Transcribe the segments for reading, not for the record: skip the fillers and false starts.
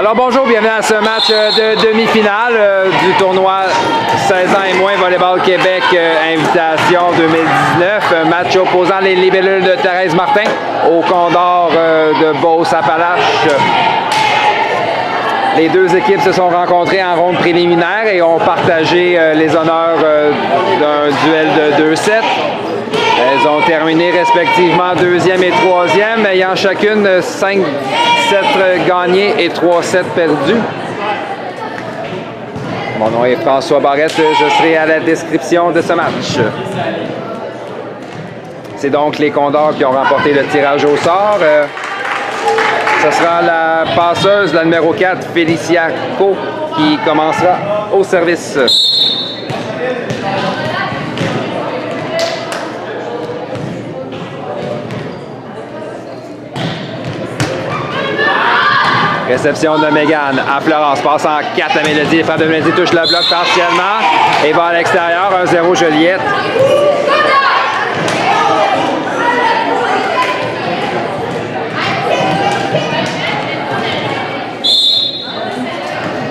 Alors bonjour, bienvenue à ce match de demi-finale du tournoi 16 ans et moins Volleyball Québec Invitation 2019. Match opposant les Libellules de Thérèse Martin aux Condors de Beauce-Appalaches. Les deux équipes se sont rencontrées en ronde préliminaire et ont partagé les honneurs d'un duel de 2 sets. Elles ont terminé respectivement deuxième et troisième, ayant chacune 5 sets gagnés et 3 sets perdus. Mon nom est François Barrette, je serai à la description de ce match. C'est donc les Condors qui ont remporté le tirage au sort. Ce sera la passeuse, la numéro 4, Félicia Co, qui commencera au service. Réception de Mégane à Florence. Passe en 4 à Mélodie. Les frappes de Mélodie touchent le bloc partiellement et va à l'extérieur. 1-0 Joliette.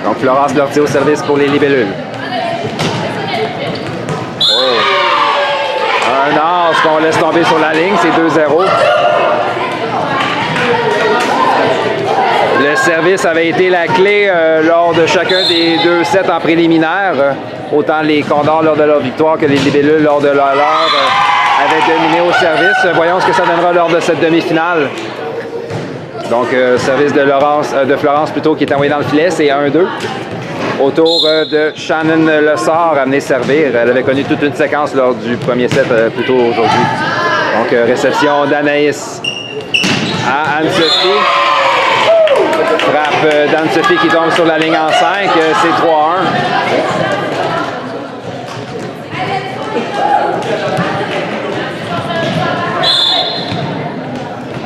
Donc Florence Lortie au service pour les Libellules. Oh. Un as qu'on laisse tomber sur la ligne. C'est 2-0. Le service avait été la clé lors de chacun des 2 sets en préliminaire. Autant les Condors lors de leur victoire que les Libellules lors de leur avaient dominé au service. Voyons ce que ça donnera lors de cette demi-finale. Donc, service de Florence plutôt qui est envoyé dans le filet, c'est 1-2. Autour de Shannon Lessard, amené servir. Elle avait connu toute une séquence lors du premier set plus tôt aujourd'hui. Donc, réception d'Anaïs à Anne-Sophie. Frappe d'Anne-Sophie qui tombe sur la ligne en 5, c'est 3-1.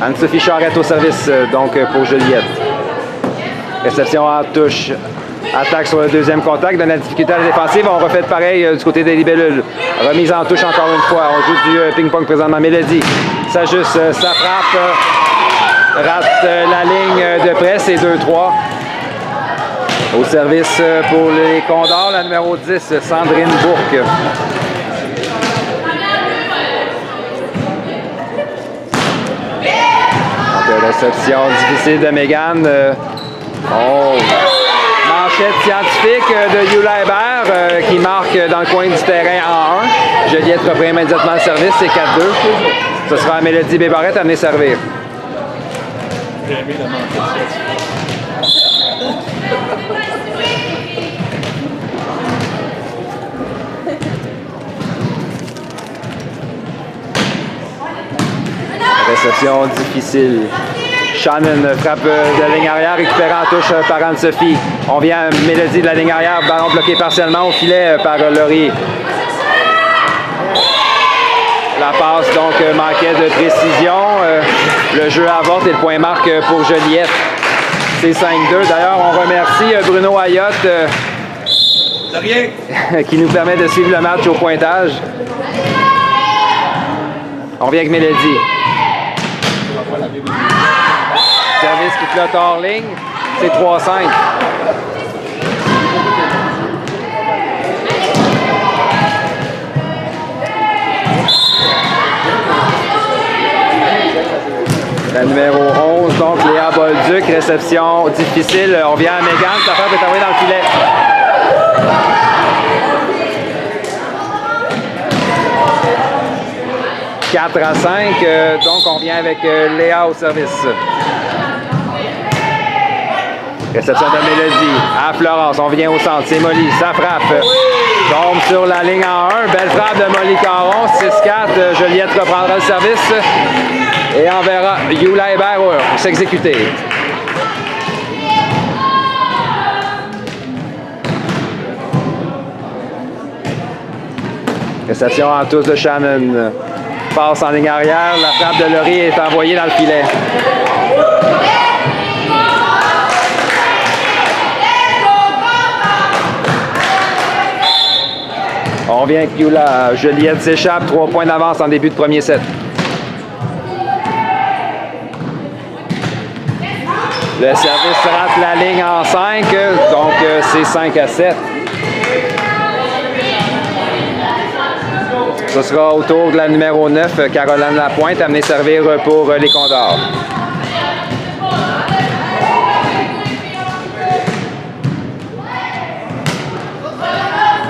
Anne-Sophie Charette au service, donc pour Joliette. Réception en touche. Attaque sur le deuxième contact, donne la difficulté à la défensive. On refait pareil du côté des Libellules. Remise en touche encore une fois. On joue du ping-pong présentement. Mélodie s'ajuste, sa frappe. Rate la ligne de près, c'est 2-3. Au service pour les Condors, la numéro 10, Sandrine Bourque. Donc, réception difficile de Mégane. Manchette scientifique de Yula Hébert qui marque dans le coin du terrain en 1. Joliette reprend immédiatement le service, c'est 4-2. Ce sera Mélodie Bébarette à venir servir. J'ai aimé la manchette. Réception difficile. Shannon frappe de ligne arrière, récupérée en touche par Anne-Sophie. On vient à Mélodie de la ligne arrière, ballon bloqué partiellement au filet par Laurier. La passe donc manquait de précision. Le jeu avorte et le point marque pour Joliette. C'est 5-2. D'ailleurs, on remercie Bruno Ayotte de rien. Qui nous permet de suivre le match au pointage. On revient avec Mélodie. Service qui flotte hors ligne. C'est 3-5. La numéro 11, donc Léa Bolduc, réception difficile. On vient à Mégane, sa frappe est envoyée dans le filet. « 4-5, donc on vient avec Léa au service. Réception de Mélodie à Florence, on vient au centre, c'est Molly, sa frappe tombe sur la ligne en 1. Belle frappe de Molly Caron, 6-4, Joliette reprendra le service. Et on verra Yula Hébert s'exécuter. Réception en touche de Shannon. Passe en ligne arrière. La frappe de Laurier est envoyée dans le filet. On revient avec Yula. Joliette s'échappe. 3 points d'avance en début de premier set. Le service rate la ligne en 5, donc c'est 5-7. Ce sera au tour de la numéro 9, Caroline Lapointe, amenée servir pour les Condors.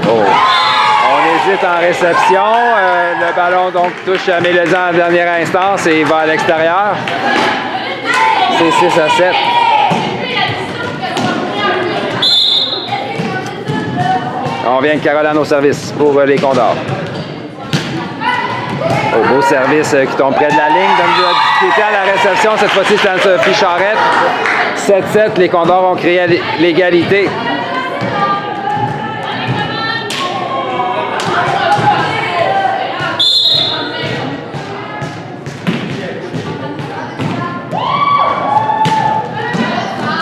Oh. On hésite en réception. Le ballon donc touche à Mélodie en dernière instance et va à l'extérieur. C'est 6-7. On vient de Caroline au service pour les Condors. Au beau service qui tombe près de la ligne. Donne de la difficulté à la réception. Cette fois-ci, c'est Anne-Sophie Charette. 7-7. Les Condors ont créé l'égalité.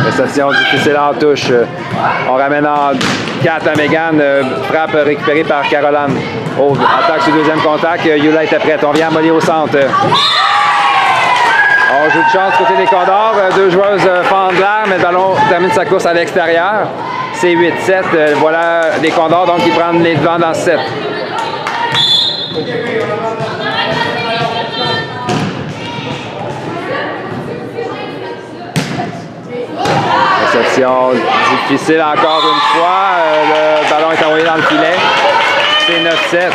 Réception difficile en touche. On ramène en 4 à Mégane. Frappe récupérée par Caroline. Oh, attaque sur deuxième contact. Yula était prête. On vient à Molly au centre. On joue de chance du côté des Condors. Deux joueuses fendent l'air, mais le ballon termine sa course à l'extérieur. C'est 8-7. Voilà les Condors donc qui prennent les devants dans 7. Réception difficile encore une fois. Le ballon est envoyé dans le filet. C'est 9-7.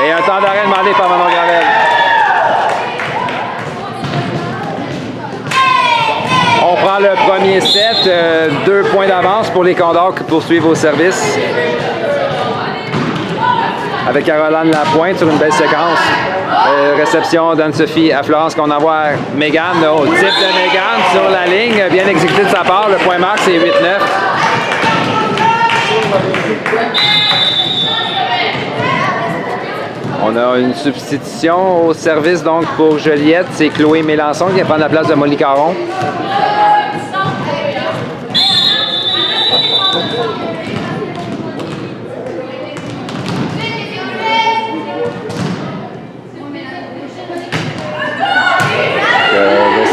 Et un temps d'arrêt demandé par Manon Gravel. On prend le premier set. 2 points d'avance pour les Condors qui poursuivent au service. Avec Caroline Lapointe sur une belle séquence. Réception d'Anne-Sophie à Florence qu'on envoie à Mégane, au type de Mégane sur la ligne. Bien exécuté de sa part. Le point marque, c'est 8-9. On a une substitution au service donc pour Joliette. C'est Chloé Mélençon qui va prendre la place de Molly Caron.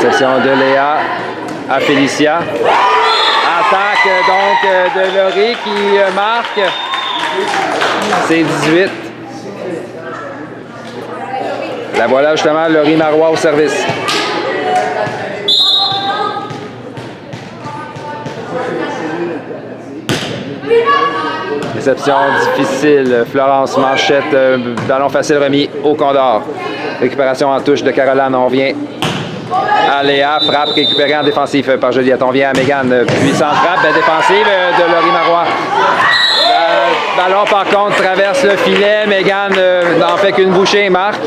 Réception de Léa à Félicia. Attaque donc de Laurie qui marque. C'est 18. La voilà justement Laurie Marois au service. Réception difficile. Florence Manchette. Ballon facile remis au Condor. Récupération en touche de Caroline. On vient à Léa, frappe récupérée en défensive par Joliette. On vient à Mégane, puissante frappe défensive de Laurie Marois. Ballon par contre traverse le filet. Mégane n'en fait qu'une bouchée et marque.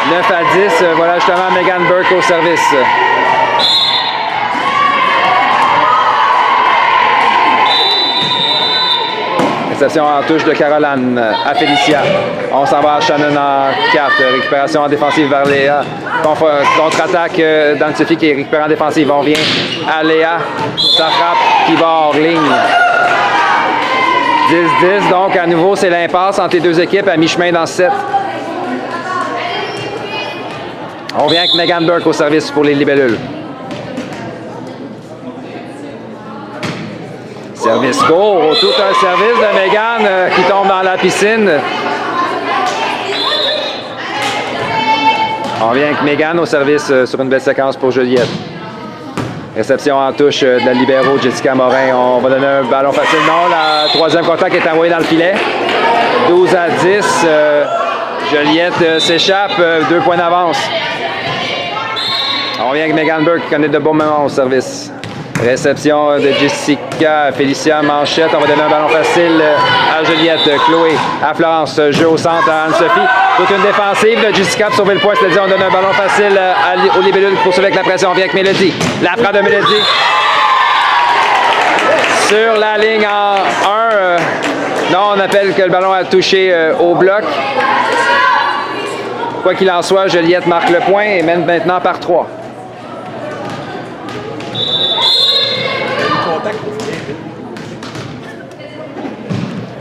« 9-10, voilà justement Mégane Burke au service. Réception en touche de Caroline à Félicia. On s'en va à Shannon en 4. Récupération en défensive vers Léa. Contre-attaque d'Anne-Sophie qui récupère en défensive. On vient à Léa. Ça frappe qui va hors ligne. 10-10. Donc à nouveau, c'est l'impasse entre les deux équipes à mi-chemin dans ce set. On vient avec Mégane Burke au service pour les libellules. Service court, tout un service de Mégane qui tombe dans la piscine. On vient avec Mégane au service sur une belle séquence pour Joliette. Réception en touche de la libéro Jessica Morin. On va donner un ballon facile. Non, la troisième contact est envoyé dans le filet. 12-10. Joliette s'échappe. 2 points d'avance. On vient avec Mégane Burke qui connaît de bons moments au service. Réception de Jessica, Félicia Manchette. On va donner un ballon facile à Joliette. Chloé à Florence. Jeu au centre à Anne-Sophie. Toute une défensive de Jessica pour sauver le point. C'est-à-dire on donne un ballon facile aux libellules pour sauver avec la pression. On vient avec Mélodie. La frappe de Mélodie. Sur la ligne en 1. Non, on appelle que le ballon a touché au bloc. Quoi qu'il en soit, Joliette marque le point et mène maintenant par 3.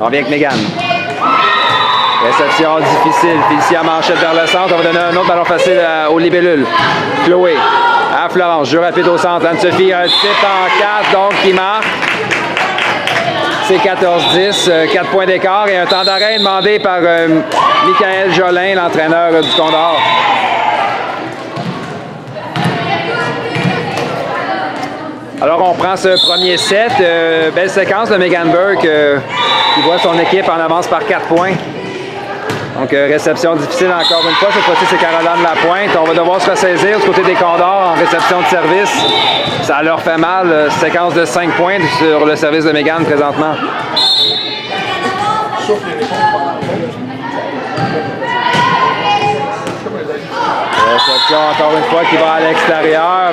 On vient avec Mégane. Réception difficile. Félicia Manchette vers le centre. On va donner un autre ballon facile aux libellules. Chloé à Florence. Jeu rapide au centre. Anne-Sophie, un type en 4, donc qui marque. C'est 14-10, 4 points d'écart et un temps d'arrêt demandé par Michael Jolin, l'entraîneur du Condor. Alors, on prend ce premier set. Belle séquence de Megan Burke qui voit son équipe en avance par 4 points. Donc, réception difficile encore une fois. Cette fois-ci, c'est Caroline Lapointe. On va devoir se ressaisir du côté des Condors en réception de service. Ça leur fait mal. Séquence de 5 points sur le service de Megan présentement. Réception encore une fois qui va à l'extérieur.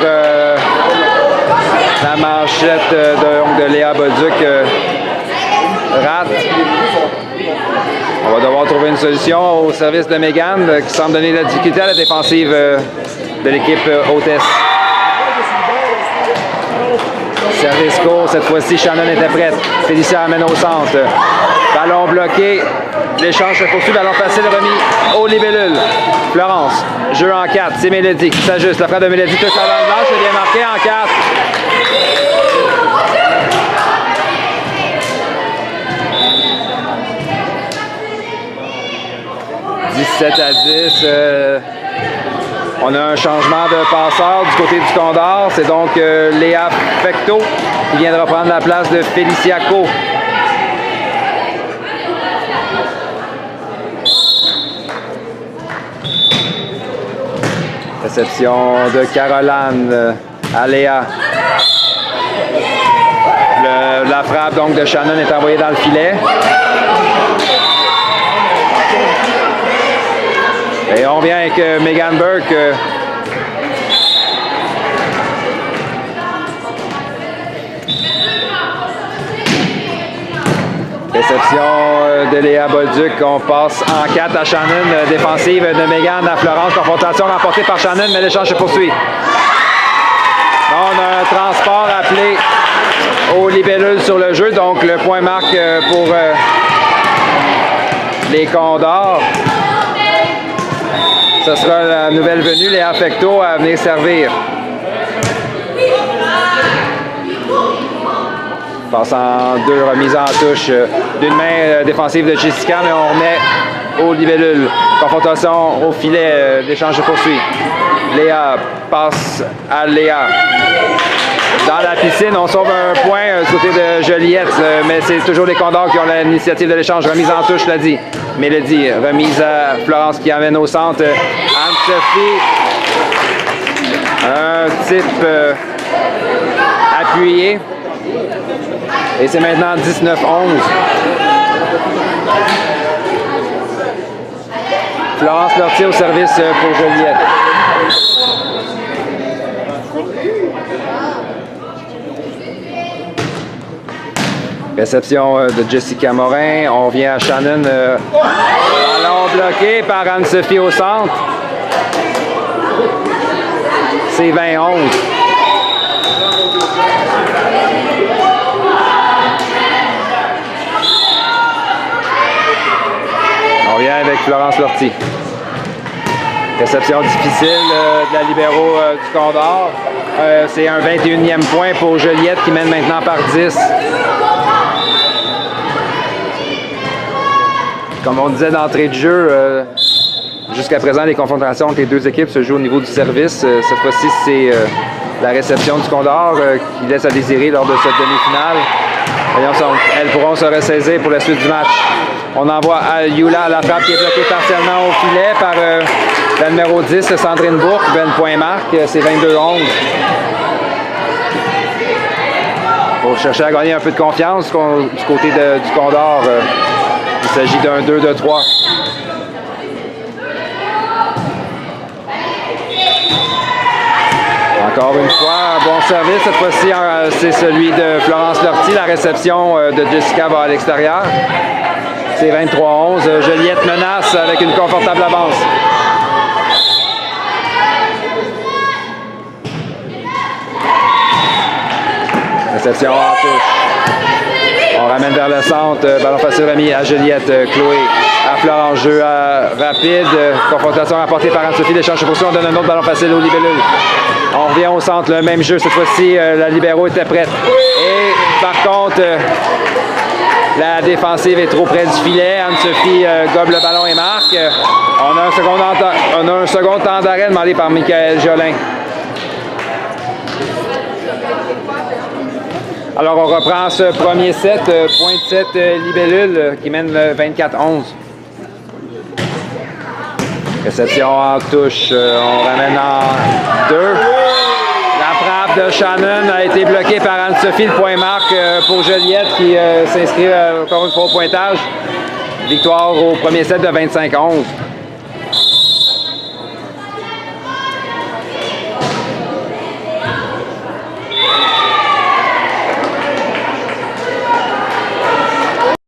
La manchette de Léa Bolduc rate. On va devoir trouver une solution au service de Megan qui semble donner de la difficulté à la défensive de l'équipe hôtesse. Service court, cette fois-ci, Shannon était prête. Félicia amène au centre. Ballon bloqué. L'échange se poursuit. Ballon facile remis aux libellules. Florence, jeu en 4. C'est Mélodie qui s'ajuste. La frappe de Mélodie touche la balle blanche. Elle vient marquer en 4. « 17 à 10. On a un changement de passeur du côté du Condor. C'est donc Léa Fecteau qui viendra prendre la place de Félicia Co. Réception de Caroline à Léa. La frappe donc de Shannon est envoyée dans le filet. Et on vient avec Megan Burke. Réception de Léa Bolduc. On passe en 4 à Shannon. Défensive de Megan à Florence. Confrontation remportée par Shannon, mais l'échange se poursuit. On a un transport appelé aux libellules sur le jeu. Donc le point marque pour les Condors. Ce sera la nouvelle venue, Léa Fecteau, à venir servir. Passe en 2 remises en touche d'une main défensive de Jessica, mais on remet aux libellules. Confrontation au filet, l'échange se poursuit. Léa passe à Léa. Dans la piscine, on sauve un point du côté de Joliette, mais c'est toujours les Condors qui ont l'initiative de l'échange. Remise en touche, je l'ai dit. Mélodie, remise à Florence qui amène au centre. Anne-Sophie, un type appuyé. Et c'est maintenant 19-11. Florence Lortier au service pour Joliette. Réception de Jessica Morin. On vient à Shannon. Ballon bloqué par Anne-Sophie au centre. C'est 20-11. On vient avec Florence Lortie. Réception difficile de la libéraux du Condor. C'est un 21e point pour Joliette qui mène maintenant par 10. Comme on disait d'entrée de jeu, jusqu'à présent, les confrontations entre les deux équipes se jouent au niveau du service. Cette fois-ci, c'est la réception du Condor qui laisse à désirer lors de cette demi-finale. Elles pourront se ressaisir pour la suite du match. On envoie à Yula la frappe qui est bloquée partiellement au filet par la numéro 10, Sandrine Bourque. Ben point marque, c'est 22-11. Pour chercher à gagner un peu de confiance du côté du Condor. Il s'agit d'un 2-3. Encore une fois, un bon service. Cette fois-ci, c'est celui de Florence Lortie. La réception de Jessica va à l'extérieur. C'est 23-11. Joliette menace avec une confortable avance. Réception en touche. On ramène vers le centre. Ballon facile remis à Juliette. Chloé à Florent. Jeu rapide. Confrontation rapportée par Anne-Sophie. L'échange de position. On donne un autre ballon facile aux libellules. On revient au centre. Le même jeu. Cette fois-ci, la libéro était prête. Et par contre, la défensive est trop près du filet. Anne-Sophie gobe le ballon et marque. On a un second temps d'arrêt demandé par Michael Jolin. Alors, on reprend ce premier set, point de set libellule qui mène le 24-11. Réception en touche, on ramène en 2. La frappe de Shannon a été bloquée par Anne-Sophie, le point marque pour Juliette qui s'inscrit encore une fois au pointage. Victoire au premier set de 25-11.